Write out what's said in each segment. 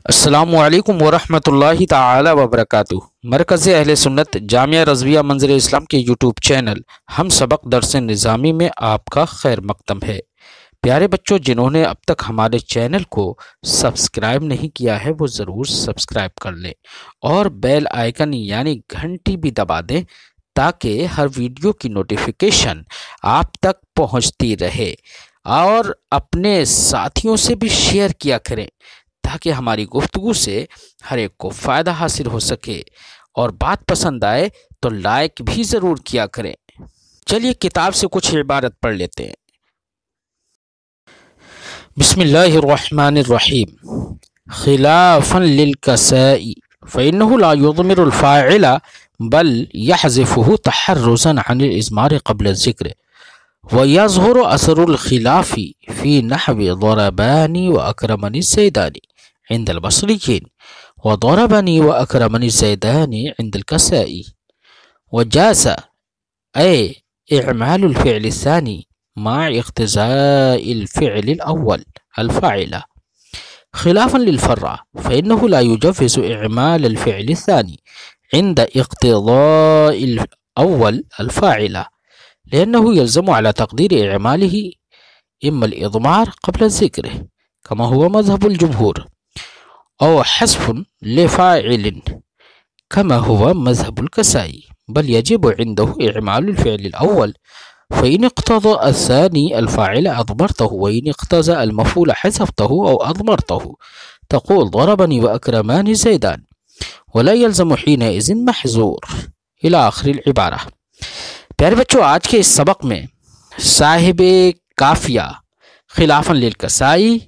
السلام علیکم ورحمۃ اللہ تعالی وبرکاتہ۔ مرکز اہل سنت جامعہ رضویہ منظر اسلام کے یوٹیوب چینل ہم سبق درس نظامی میں آپ کا خیر مقدم ہے۔ پیارے بچوں، جنہوں نے اب تک ہمارے چینل کو سبسکرائب نہیں کیا ہے وہ ضرور سبسکرائب کر لیں اور بیل آئیکن یعنی گھنٹی بھی دبا دیں تاکہ ہر ویڈیو کی نوٹیفیکیشن آپ تک پہنچتی رہے، اور اپنے ساتھیوں سے بھی شیئر کیا کریں تاکہ ہماری گفتگو سے ہر ایک کو فائدہ حاصل ہو سکے، اور بات پسند آئے تو لائک بھی ضرور کیا کریں۔ چلیے کتاب سے کچھ عبارت پڑھ لیتے ہیں۔ بسم اللہ الرحمن الرحیم۔ خلافا للکسائی فإنه لا يضمر الفاعل بل يحذفه تحرزا عن الإضمار قبل الذکر، ويظهر أثر الخلاف في نحو ضرباني وأكرمني الزيداني عند البصريين وضربني وأكرمني الزيداني عند الكسائي، وجاز أي إعمال الفعل الثاني مع اقتضاء الفعل الأول الفاعل، خلافا للفرع فإنه لا يجوز إعمال الفعل الثاني عند اقتضاء الأول الفاعل، لأنه يلزم على تقدير إعماله إما الإضمار قبل الذكر كما هو مذهب الجمهور، أو حذف لفاعل كما هو مذهب الكسائي، بل يجب عنده إعمال الفعل الأول، فإن اقتضى الثاني الفاعل أضمرته، وإن اقتضى المفعول حذفته أو أضمرته، تقول ضربني وأكرماني زيدان، ولا يلزم حينئذ محذور إلى آخر العبارة۔ پیارے بچوں، آج کے اس سبق میں صاحب کافیہ خلافاً للکسائی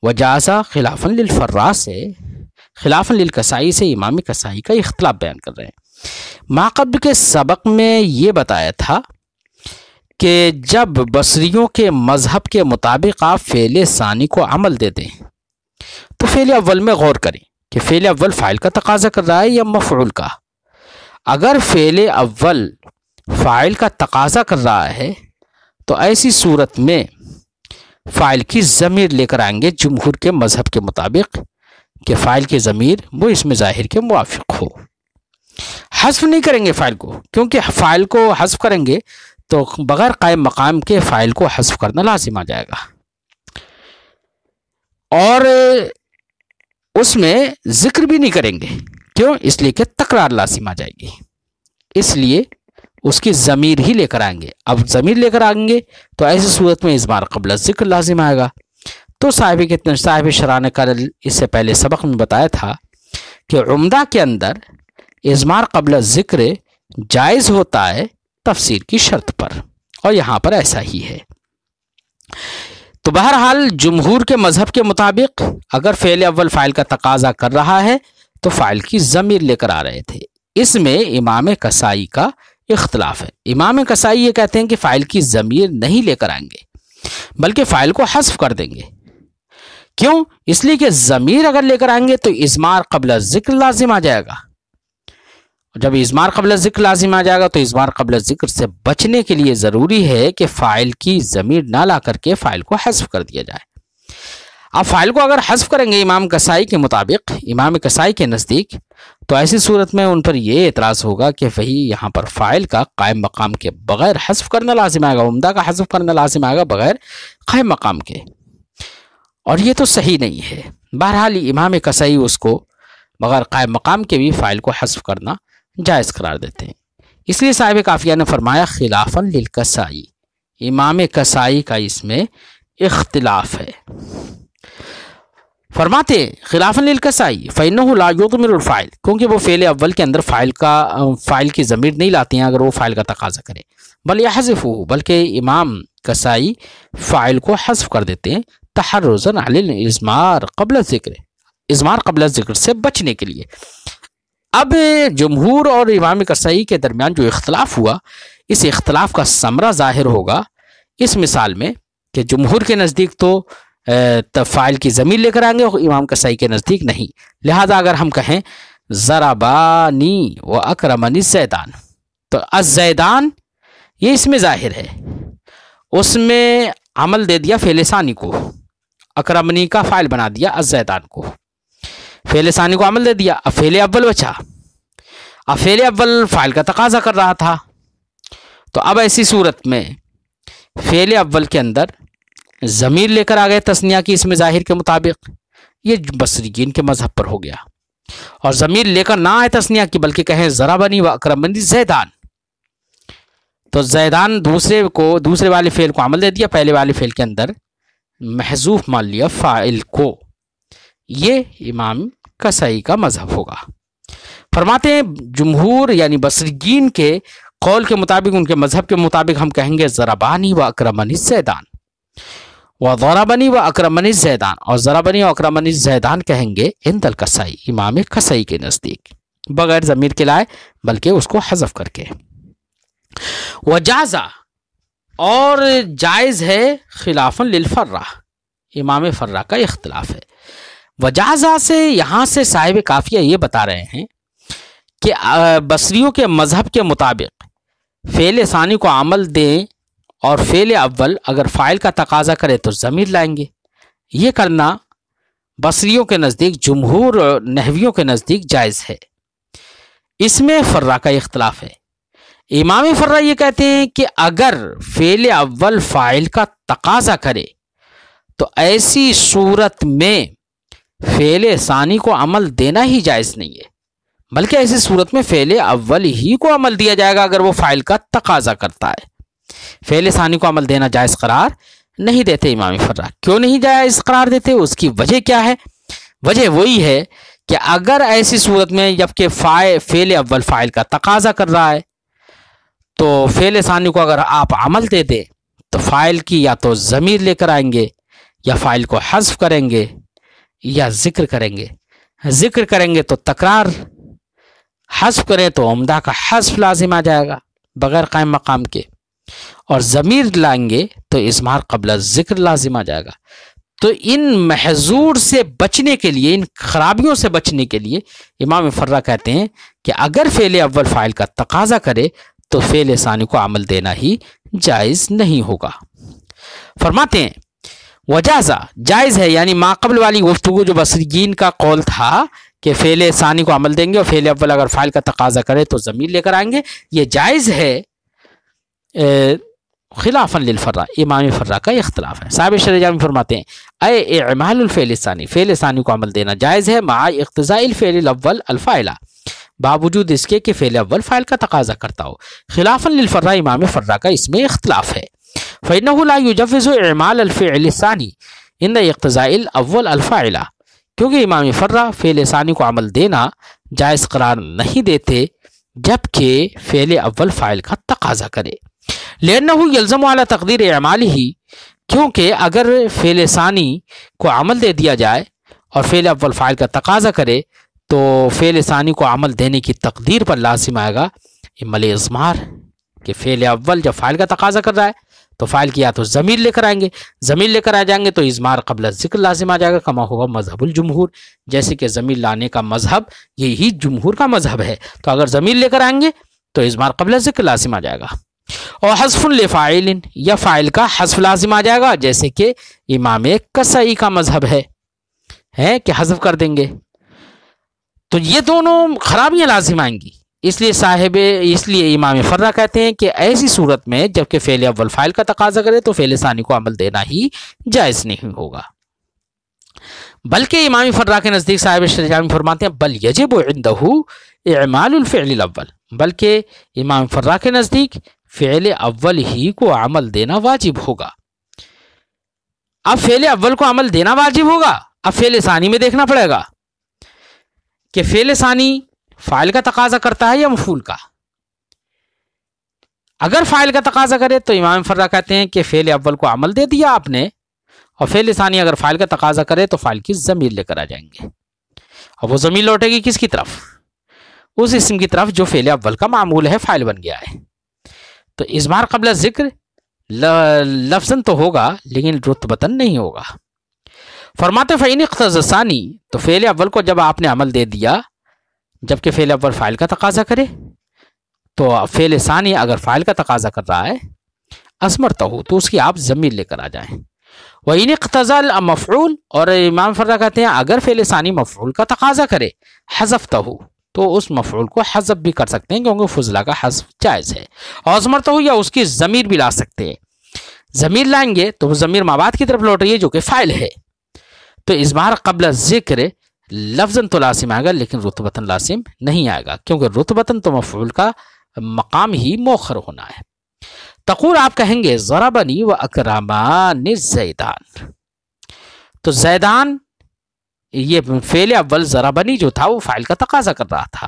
وجازہ خلافاً للفراء سے خلافاً للکسائی سے امام کسائی کا اختلاف بیان کر رہے ہیں۔ ماقبل کے سبق میں یہ بتایا تھا کہ جب بصریوں کے مذہب کے مطابق آپ فعل ثانی کو عمل دے دیں تو فعل اول میں غور کریں کہ فعل اول فاعل کا تقاضا کر رہا ہے یا مفعول کا۔ اگر فعل اول فاعل کا تقاضا کر رہا ہے تو ایسی صورت میں فاعل کی ضمیر لے کر آئیں گے جمہور کے مذہب کے مطابق کہ فاعل کی ضمیر وہ اس میں ظاہر کے موافق ہو۔ حذف نہیں کریں گے فاعل کو، کیونکہ فاعل کو حذف کریں گے تو بغیر قائم مقام کے فاعل کو حذف کرنا لازم آ جائے گا، اور اس میں ذکر بھی نہیں کریں گے، کیوں؟ اس لیے کہ تکرار لازم آ جائے گی، اس لیے اس کی ضمیر ہی لے کر آئیں گے۔ اب ضمیر لے کر آئیں گے تو ایسی صورت میں اضمار قبل ذکر لازم آئے گا۔ تو صاحب شرح نے کل اس سے پہلے سبق میں بتایا تھا کہ عمدہ کے اندر اضمار قبل ذکر جائز ہوتا ہے تفسیر کی شرط پر، اور یہاں پر ایسا ہی ہے۔ تو بہرحال جمہور کے مذہب کے مطابق اگر فعل اول فاعل کا تقاضا کر رہا ہے تو فاعل کی ضمیر لے کر آ رہے تھے۔ اس میں امام کسائی کا اختلاف ہے۔ امام کسائی یہ کہتے ہیں کہ فاعل کی ضمیر نہیں لے کر آئیں گے بلکہ فاعل کو حذف کر دیں گے۔ کیوں؟ اس لیے کہ ضمیر اگر لے کر آئیں گے تو اضمار قبل ذکر لازم آ جائے گا، جب اضمار قبل ذکر لازم آ جائے گا تو اضمار قبل ذکر سے بچنے کے لیے ضروری ہے کہ فاعل کی ضمیر نہ لا کر کے فاعل کو حذف کر دیا جائے۔ اب فاعل کو اگر حذف کریں گے امام کسائی کے مطابق، امام کسائی کے نزدیک، تو ایسی صورت میں ان پر یہ اعتراض ہوگا کہ وہی یہاں پر فاعل کا قائم مقام کے بغیر حذف کرنا لازم آئے گا، عمدہ کا حذف کرنا لازم آئے گا بغیر قائم مقام کے، اور یہ تو صحیح نہیں ہے۔ بہرحال امام کسائی اس کو بغیر قائم مقام کے بھی فاعل کو حذف کرنا جائز قرار دیتے ہیں۔ اس لیے صاحب کافیہ نے فرمایا خلافاً للکسائی، امام کسائی کا اس میں اختلاف ہے۔ فرماتے خلافاً للکسائی فإنه لا يضمر الفاعل، کیونکہ وہ فعل اول کے اندر فاعل کی ضمیر نہیں لاتے ہیں اگر وہ فاعل کا تقاضا کرے، بل يحذفه، بلکہ امام کسائی فاعل کو حذف کر دیتے ہیں تحرزا عن الإضمار قبل الذکر، اضمار قبل الذکر سے بچنے کے لیے۔ اب جمہور اور امام کسائی کے درمیان جو اختلاف ہوا، اس اختلاف کا ثمرہ ظاہر ہوگا اس مثال میں کہ جمہور کے نزدیک تو فاعل کی ضمیر لے کر آئیں گے، امام کسائی کے نزدیک نہیں۔ لہذا اگر ہم کہیں ضربانی و اکرمنی زیدان، تو الزیدان یہ اس میں ظاہر ہے، اس میں عمل دے دیا فعل ثانی کو، اکرمنی کا فاعل بنا دیا الزیدان کو، فعل ثانی کو عمل دے دیا، اب فعل اول بچا، اب فعل اول فاعل کا تقاضا کر رہا تھا، تو اب ایسی صورت میں فعل اول کے اندر ضمیر لے کر آ گئے تثنیہ کی اس میں ظاہر کے مطابق، یہ بصریین کے مذہب پر ہو گیا، اور ضمیر لے کر نہ آئے تثنیہ کی بلکہ کہیں ضربنی و اکرمنی زیدان، تو زیدان دوسرے والے فعل کو عمل دے دیا، پہلے والے فعل کے اندر محذوف مان لیا فاعل کو، یہ امام کسائی کا مذہب ہوگا۔ فرماتے ہیں جمہور یعنی بصریین کے قول کے مطابق، ان کے مذہب کے مطابق ہم کہیں گے ضربانی و اکرمنی زیدان، و ضربنی و اکرمنی زیدان، اور ضربنی و اکرمنی زیدان کہیں گے عند الکسائی، امام کسائی کے نزدیک، بغیر ضمیر کے لائے بلکہ اس کو حذف کر کے۔ وجازہ، اور جائز ہے خلافاً للفرہ، امام فرہ کا اختلاف ہے۔ وجازہ سے یہاں سے صاحب کافیہ یہ بتا رہے ہیں کہ بصریوں کے مذہب کے مطابق فعل ثانی کو عمل دیں اور فعل اول اگر فاعل کا تقاضا کرے تو ضمیر لائیں گے، یہ کرنا بصریوں کے نزدیک، جمہور نحویوں کے نزدیک جائز ہے۔ اس میں فرہ کا اختلاف ہے۔ امام فرہ یہ کہتے ہیں کہ اگر فعل اول فاعل کا تقاضا کرے تو ایسی صورت میں فعل ثانی کو عمل دینا ہی جائز نہیں ہے، بلکہ ایسی صورت میں فعل اول ہی کو عمل دیا جائے گا اگر وہ فاعل کا تقاضا کرتا ہے۔ فعل ثانی کو عمل دینا جائز قرار نہیں دیتے امام فرہ۔ کیوں نہیں جائز قرار دیتے؟ اس کی وجہ کیا ہے؟ وجہ وہی ہے کہ اگر ایسی صورت میں جبکہ فعل اول فاعل کا تقاضا کر رہا ہے تو فعل ثانی کو اگر آپ عمل دے دیں تو فاعل کی یا تو ضمیر لے کر آئیں گے، یا فاعل کو حذف کریں گے، یا ذکر کریں گے۔ ذکر کریں گے تو تکرار، حذف کریں تو عمدہ کا حذف لازم آ جائے گا بغیر قائم مقام کے، اور ضمیر لائیں گے تو اضمار قبل ذکر لازم آ جائے گا۔ تو ان محظور سے بچنے کے لیے، ان خرابیوں سے بچنے کے لیے امام فرہ کہتے ہیں کہ اگر فعل اول فاعل کا تقاضا کرے تو فعل ثانی کو عمل دینا ہی جائز نہیں ہوگا۔ فرماتے ہیں وجازہ، جائز ہے، یعنی ما قبل والی گفتگو جو بصریین کا قول تھا کہ فعل ثانی کو عمل دیں گے اور فعل اول اگر فاعل کا تقاضا کرے تو ضمیر لے کر آئیں گے، یہ جائز ہے خلافاً للفرہ، امام فرہ کا اختلاف ہے۔ صاحب شرح جامی فرماتے ہیں اے اعمال الفعل الثانی، فعل ثانی کو عمل دینا جائز ہے مع اقتضاء الفعل الاول الفاعل، باوجود اس کے کہ فعل اول فاعل کا تقاضا کرتا ہو۔ خلافاً للفرہ، امام فرہ کا اس میں اختلاف ہے۔ فإنه لا يجوز اعمال الفعل الثانی عند اقتضاء الاول الفاعل، کیونکہ امام فرہ فعل ثانی کو عمل دینا جائز قرار نہیں دیتے جبکہ فعل اول فاعل کا تقاضا کرے۔ لأنه يلزم على تقدیر اعماله، کیونکہ اگر فعل ثانی کو عمل دے دیا جائے اور فعل اول فاعل کا تقاضا کرے تو فعل ثانی کو عمل دینے کی تقدیر پر لازم آئے گا اما اضمار، کہ فعل اول جب فاعل کا تقاضا کر رہا ہے تو فاعل کی یا تو ضمیر لے کر آئیں گے، ضمیر لے کر آ جائیں گے تو اضمار قبل ذکر لازم آ جائے گا، کما ہوگا مذہب الجمہور، جیسے کہ ضمیر لانے کا مذہب یہی جمہور کا مذہب ہے، تو اگر ضمیر لے کر آئیں گے تو اضمار قبل ذکر لازم آ جائے گا۔ اور حذف لفاعل، یا فاعل کا حذف لازم آ جائے گا، جیسے کہ امام کسائی کا مذہب ہے کہ حذف کر دیں گے، تو یہ دونوں خرابیاں لازم آئیں گی۔ اس لیے امام فرہ کہتے ہیں کہ ایسی صورت میں جبکہ فعل اول فاعل کا تقاضا کرے تو فعل ثانی کو عمل دینا ہی جائز نہیں ہوگا۔ بلکہ امام فرہ کے نزدیک صاحب شرح فرماتے ہیں بل یجب عنده اعمال الفعل الاول، بلکہ امام فرہ کے نزدیک فعل اول ہی کو عمل دینا واجب ہوگا۔ اب فعل اول کو عمل دینا واجب ہوگا، اب فعل ثانی میں دیکھنا پڑے گا کہ فعل ثانی فاعل کا تقاضا کرتا ہے یا مفعول کا۔ اگر فاعل کا تقاضا کرے تو امام فرہ کہتے ہیں کہ فعل اول کو عمل دے دیا آپ نے، اور فعل ثانی اگر فاعل کا تقاضا کرے تو فاعل کی ضمیر لے کر آ جائیں گے، اور وہ ضمیر لوٹے گی کس کی طرف؟ اس اسم کی طرف جو فعل اول کا معمول ہے، فاعل بن گیا ہے۔ تو اضمار قبل ذکر لفظاً تو ہوگا لیکن رتبتاً نہیں ہوگا۔ فرماتے فإن اقتضى الثانی، تو فعل اول کو جب آپ نے عمل دے دیا جبکہ فعل اول فاعل کا تقاضا کرے، تو فعل ثانی اگر فاعل کا تقاضا کر رہا ہے اسمرتہ، تو اس کی آپ ضمیر لے کر آ جائیں۔ وَإِنِ اقْتَضَى الْمَفْعُولُ، اور امام فرا کہتے ہیں اگر فعل ثانی مفعول کا تقاضا کرے حذفتہ، تو اس مفعول کو حذف بھی کر سکتے ہیں کیونکہ فضلہ کا حذف جائز ہے. اور ضمرتہ، یا اس کی ضمیر بھی لا سکتے ہیں. ضمیر لائیں گے تو وہ ضمیر مابعد کی طرف لوٹ رہی ہے جو کہ فاعل ہے، تو اضمار قبل ذکر لفظاً تو لازم آئے گا لیکن رتبتاً لازم نہیں آئے گا، کیونکہ رتبتاً تو مفعول کا مقام ہی مؤخر ہونا ہے. تقول آپ کہیں گے ضربنی و اکرمانی زیدان، تو زیدان یہ فعل اول ضربنی جو تھا وہ فاعل کا تقاضا کر رہا تھا،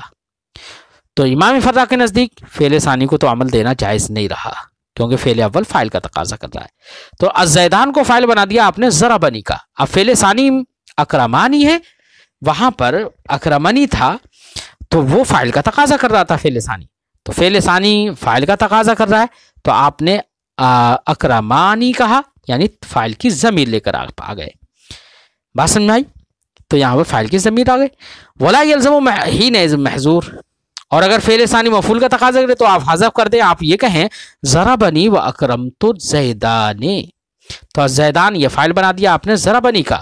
تو امام فرا کے نزدیک فعل ثانی کو تو عمل دینا جائز نہیں رہا کیونکہ فعل اول فاعل کا تقاضا کر رہا ہے. تو الزیدان کو فاعل بنا دیا آپ نے ضربنی کا. اب فعل ثانی اکرمانی ہے، وہاں پر اکرمنی تھا تو وہ فاعل کا تقاضا کر رہا تھا فعل ثانی، تو فعل ثانی فاعل کا تقاضا کر رہا ہے تو آپ نے اکرمانی کہا، یعنی فاعل کی ضمیر لے کر آپ آ گئے. بات سمجھ میں آئی؟ تو یہاں پر فاعل کی ضمیر آ گئے. ولا یلزم حینئذ محذور، اور اگر فعل ثانی مفعول کا تقاضا کرے تو آپ حذف کر دیں، آپ یہ کہیں ضربنی و اکرمت الزیدان، تو زیدان یہ فاعل بنا دیا آپ نے ضربنی کا،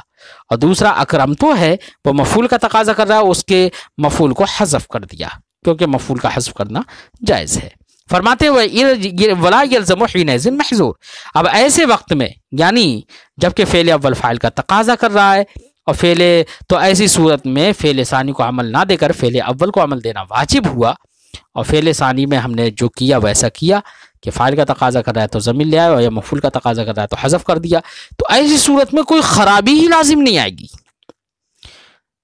اور دوسرا اکرمتو ہے وہ مفعول کا تقاضا کر رہا ہے، اس کے مفعول کو حذف کر دیا کیونکہ مفعول کا حذف کرنا جائز ہے. فرماتے ہوئے ولا یلزم حینئذ محذور، اب ایسے وقت میں یعنی جبکہ فعل اول فاعل کا تقاضا کر رہا ہے اور تو ایسی صورت میں فعل ثانی کو عمل نہ دے کر فعل اول کو عمل دینا واجب ہوا، اور فعل ثانی میں ہم نے جو کیا ویسا کیا کہ فاعل کا تقاضا کر رہا ہے تو ضمیر لے آئے، اور یا مفعول کا تقاضا کر رہا ہے تو حذف کر دیا، تو ایسی صورت میں کوئی خرابی ہی لازم نہیں آئے گی،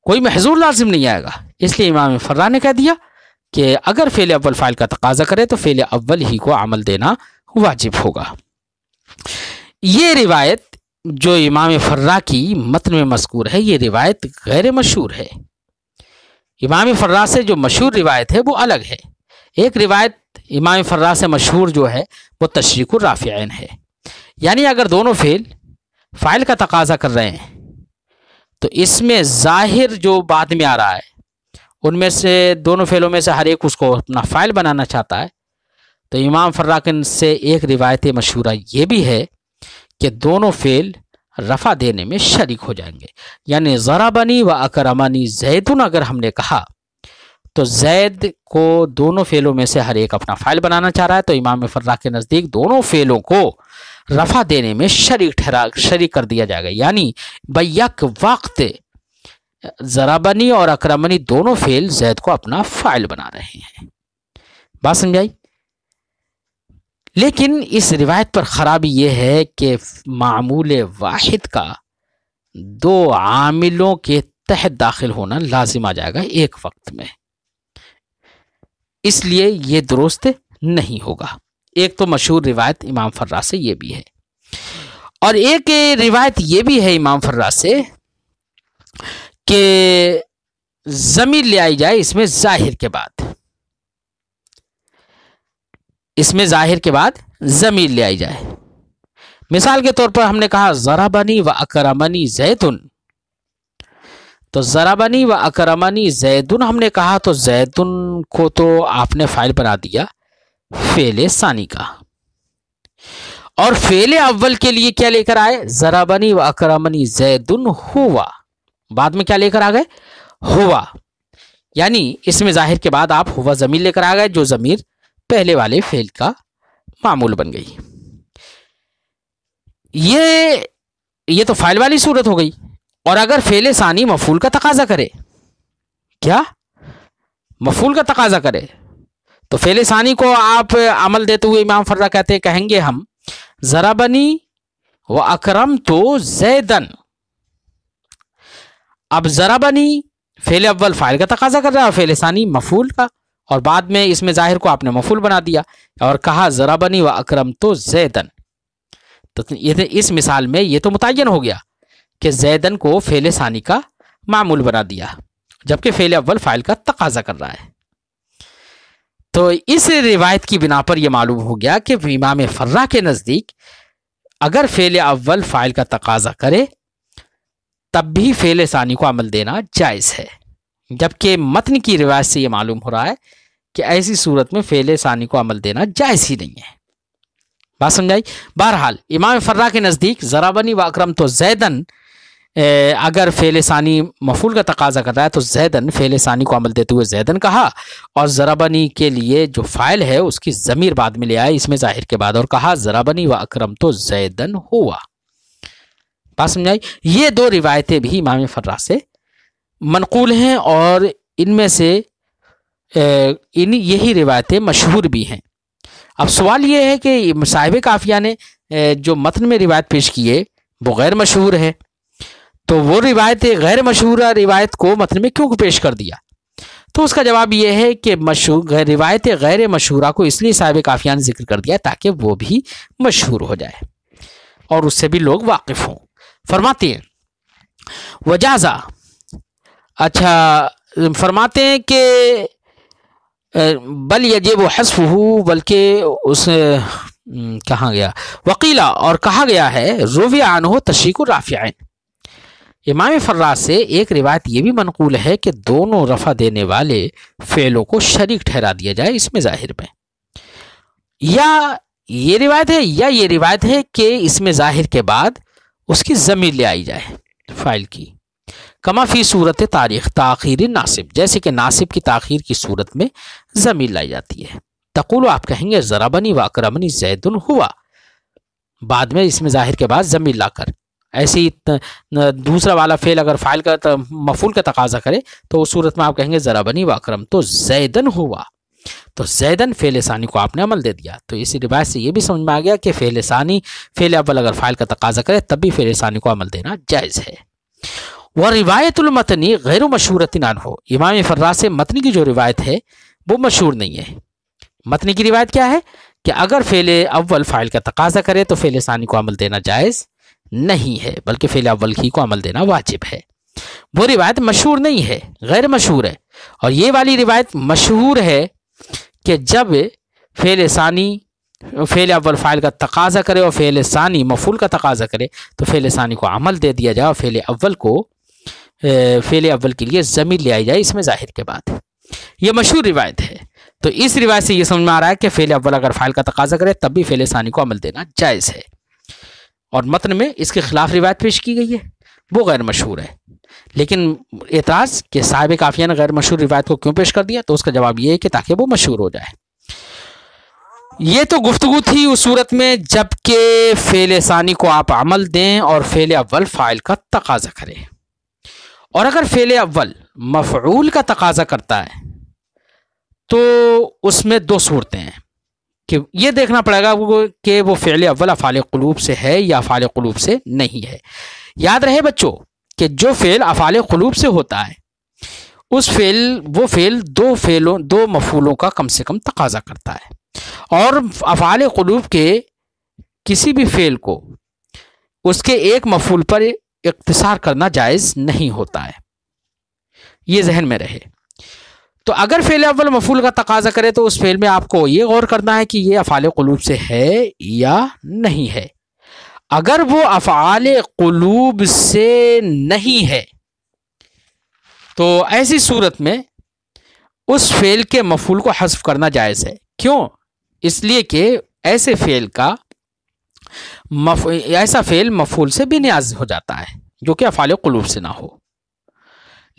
کوئی محذور لازم نہیں آئے گا. اس لیے امام فرا نے کہہ دیا کہ اگر فعل اول فاعل کا تقاضا کرے تو فعل اول ہی کو عمل دینا واجب ہوگا. یہ روایت جو امام فرا کی متن میں مذکور ہے یہ روایت غیر مشہور ہے. امام فرا سے جو مشہور روایت ہے وہ الگ ہے. ایک روایت امام فرا سے مشہور جو ہے وہ تشریک الرافعین ہے، یعنی اگر دونوں فعل فاعل کا تقاضا کر رہے ہیں تو اس میں ظاہر جو بعد میں آ رہا ہے ان میں سے دونوں فعلوں میں سے ہر ایک اس کو اپنا فاعل بنانا چاہتا ہے، تو امام فراکن سے ایک روایت مشہورہ یہ بھی ہے کہ دونوں فعل رفع دینے میں شریک ہو جائیں گے. یعنی ضربنی و اکرمنی زیدن اگر ہم نے کہا تو زید کو دونوں فعلوں میں سے ہر ایک اپنا فاعل بنانا چاہ رہا ہے، تو امام فرا کے نزدیک دونوں فعلوں کو رفع دینے میں شریک کر دیا جائے گا. یعنی بیک وقت ضربنی اور اکرمنی دونوں فعل زید کو اپنا فاعل بنا رہے ہیں. بات سمجھائی؟ لیکن اس روایت پر خرابی یہ ہے کہ معمول واحد کا دو عاملوں کے تحت داخل ہونا لازم آ جائے گا ایک وقت میں، اس لیے یہ درست نہیں ہوگا. ایک تو مشہور روایت امام فرا سے یہ بھی ہے، اور ایک روایت یہ بھی ہے امام فرا سے کہ ضمیر لے آئی جائے اس میں ظاہر کے بعد، اس میں ظاہر کے بعد ضمیر لے آئی جائے. مثال کے طور پر ہم نے کہا ضربنی و اکرمنی زیدن، تو ضربنی و اکرمنی زیدن ہم نے کہا تو زیدن کو تو آپ نے فاعل بنا دیا فعل ثانی کا، اور فعل اول کے لیے کیا لے کر آئے؟ ضربنی و اکرمنی زیدن ہوا، بعد میں کیا لے کر آ گئے؟ ہوا. یعنی اس میں ظاہر کے بعد آپ ہوا ضمیر لے کر آ گئے جو ضمیر پہلے والے فعل کا معمول بن گئی. یہ تو فاعل والی صورت ہو گئی. اور اگر فعل ثانی مفعول کا تقاضا کرے، کیا مفعول کا تقاضا کرے، تو فعل ثانی کو آپ عمل دیتے ہوئے امام فرا کہتے کہیں گے ہم ضربنی و اکرمتو زیدن. اب ضربنی فعل اول فاعل کا تقاضا کر رہا ہے اور فعل ثانی مفعول کا، اور بعد میں اس میں ظاہر کو آپ نے مفعول بنا دیا اور کہا ضربنی و اکرمتو زیدن. تو اس مثال میں یہ تو متعین ہو گیا کہ زیدن کو فعل ثانی کا معمول بنا دیا جبکہ فعل اول فاعل کا تقاضا کر رہا ہے. تو اس روایت کی بنا پر یہ معلوم ہو گیا کہ امام فرا کے نزدیک اگر فعل اول فاعل کا تقاضا کرے تب بھی فعل ثانی کو عمل دینا جائز ہے، جبکہ متن کی روایت سے یہ معلوم ہو رہا ہے کہ ایسی صورت میں فعل ثانی کو عمل دینا جائز ہی نہیں ہے. بات سمجھائی؟ بہرحال امام فرا کے نزدیک ضربنی و اکرم تو زیدن اگر فعل ثانی مفعول کا تقاضا کرتا ہے تو زیدن فعل ثانی کو عمل دیتے ہوئے زیدن کہا، اور ضربنی کے لیے جو فاعل ہے اس کی ضمیر بعد میں لے آئے اس میں ظاہر کے بعد، اور کہا ضربنی و اکرم تو زیدن ہوا۔ بات سمجھائی؟ یہ دو روایتیں بھی امام فرا سے منقول ہیں، اور ان میں سے یہی روایتیں مشہور بھی ہیں۔ اب سوال یہ ہے کہ صاحب کافیہ نے جو متن میں روایت پیش کی ہے وہ غیر مشہور ہے، تو وہ روایت غیر مشہورہ روایت کو متن میں کیوں پیش کر دیا؟ تو اس کا جواب یہ ہے کہ روایت غیر مشہورہ کو اس لیے صاحب کافیہ نے ذکر کر دیا تاکہ وہ بھی مشہور ہو جائے اور اس سے بھی لوگ واقف ہوں۔ فرماتے ہیں وجازہ، اچھا فرماتے ہیں کہ بل یجب حذفہ، بلکہ اس کہاں گیا وقیلا، اور کہا گیا ہے روی عنہ تشریک الرافعین۔ امام فرا سے ایک روایت یہ بھی منقول ہے کہ دونوں رفع دینے والے فعلوں کو شریک ٹھہرا دیا جائے اس میں ظاہر میں، یا یہ روایت ہے کہ اس میں ظاہر کے بعد اس کی ضمیر لے آئی جائے فاعل کی، کما فی صورت تاریخ تاخیر ناصب، جیسے کہ ناصب کی تاخیر کی صورت میں ضمیر لائی جاتی ہے۔ تقول، آپ کہیں گے ضربنی و اکرمنی زید ہوا، بعد میں اس میں ظاہر کے بعد ضمیر لا کر، ایسے ہی دوسرا والا فعل اگر فاعل کا مفعول کا تقاضا کرے تو اس صورت میں آپ کہیں گے ضربنی و اکرم تو زیدن ہوا، تو زیدن فعل ثانی کو آپ نے عمل دے دیا۔ تو اسی روایت سے یہ بھی سمجھ میں آ گیا کہ فعل ثانی فعل اول اگر فاعل کا تقاضا کرے تب بھی فعل ثانی کو عمل دینا جائز ہے۔ وہ روایت المتنی غیر مشہورۃ عنہ، امام فرا سے متنی کی جو روایت ہے وہ مشہور نہیں ہے۔ متنی کی روایت کیا ہے کہ اگر فعل اول فاعل کا تقاضا کرے تو فعل ثانی کو عمل دینا جائز نہیں ہے، بلکہ فعل اول ہی کو عمل دینا واجب ہے۔ وہ روایت مشہور نہیں ہے، غیر مشہور ہے، اور یہ والی روایت مشہور ہے کہ جب فعل ثانی فعل اول فاعل کا تقاضا کرے اور فعل ثانی مفعول کا تقاضا کرے تو فعل ثانی کو عمل دے دیا جائے اور فعل اول کے لیے ضمیر لے آئی جائے اس میں ظاہر کے بعد۔ یہ مشہور روایت ہے، تو اس روایت سے یہ سمجھ میں آ رہا ہے کہ فعل اول اگر فاعل کا تقاضا کرے تب بھی فعل ثانی کو عمل دینا جائز ہے، اور متن میں اس کے خلاف روایت پیش کی گئی ہے وہ غیر مشہور ہے۔ لیکن اعتراض کہ صاحب کافیہ نے غیر مشہور روایت کو کیوں پیش کر دیا، تو اس کا جواب یہ ہے کہ تاکہ وہ مشہور ہو جائے۔ یہ تو گفتگو تھی اس صورت میں جب کہ فعل ثانی کو آپ عمل دیں اور فعل اول فاعل کا تقاضا کرے، اور اگر فعل اول مفعول کا تقاضا کرتا ہے تو اس میں دو صورتیں ہیں کہ یہ دیکھنا پڑے گا کہ وہ فعل اول افعال قلوب سے ہے یا افعال قلوب سے نہیں ہے۔ یاد رہے بچوں کہ جو فعل افعال قلوب سے ہوتا ہے وہ فعل دو مفعولوں کا کم سے کم تقاضا کرتا ہے، اور افعال قلوب کے کسی بھی فعل کو اس کے ایک مفعول پر اقتصار کرنا جائز نہیں ہوتا ہے، یہ ذہن میں رہے۔ تو اگر فعل اول مفعول کا تقاضا کرے تو اس فعل میں آپ کو یہ غور کرنا ہے کہ یہ افعال قلوب سے ہے یا نہیں ہے۔ اگر وہ افعال قلوب سے نہیں ہے تو ایسی صورت میں اس فعل کے مفعول کو حذف کرنا جائز ہے۔ کیوں؟ اس لیے کہ ایسا فعل مفعول سے بے نیاز ہو جاتا ہے جو کہ افعال قلوب سے نہ ہو۔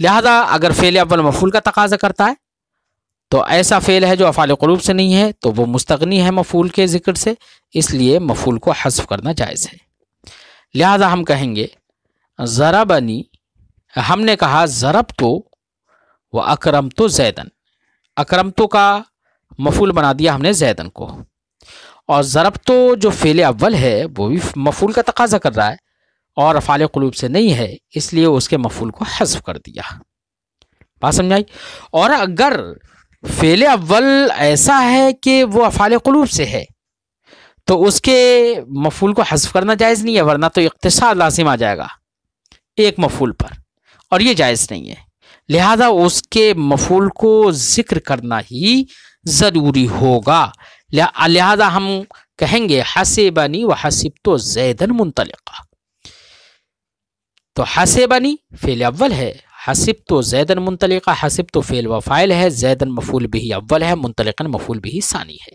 لہذا اگر فعل اول مفعول کا تقاضا کرتا ہے تو ایسا فعل ہے جو افعال قلوب سے نہیں ہے تو وہ مستغنی ہے مفعول کے ذکر سے، اس لیے مفعول کو حذف کرنا جائز ہے۔ لہذا ہم کہیں گے ضربنی، ہم نے کہا ضربتو و اکرمتو زیدن، اکرمتو کا مفعول بنا دیا ہم نے زیدن کو، اور ضربتو جو فعل اول ہے وہ بھی مفعول کا تقاضا کر رہا ہے اور افعال قلوب سے نہیں ہے، اس لیے اس کے مفعول کو حذف کر دیا۔ بات سمجھائی؟ اور اگر فعل اول ایسا ہے کہ وہ افعال قلوب سے ہے تو اس کے مفعول کو حذف کرنا جائز نہیں ہے، ورنہ تو اقتصار لازم آ جائے گا ایک مفعول پر، اور یہ جائز نہیں ہے۔ لہذا اس کے مفعول کو ذکر کرنا ہی ضروری ہوگا۔ لہذا ہم کہیں گے حسبنی و حسبت زیدن منطلقہ، تو حسبنی فعل اول ہے، حسبت زیدن منطلقہ، حسبت فعل و فاعل ہے، زیدن مفعول بھی اول ہے، منطلقا مفعول بھی ثانی ہے۔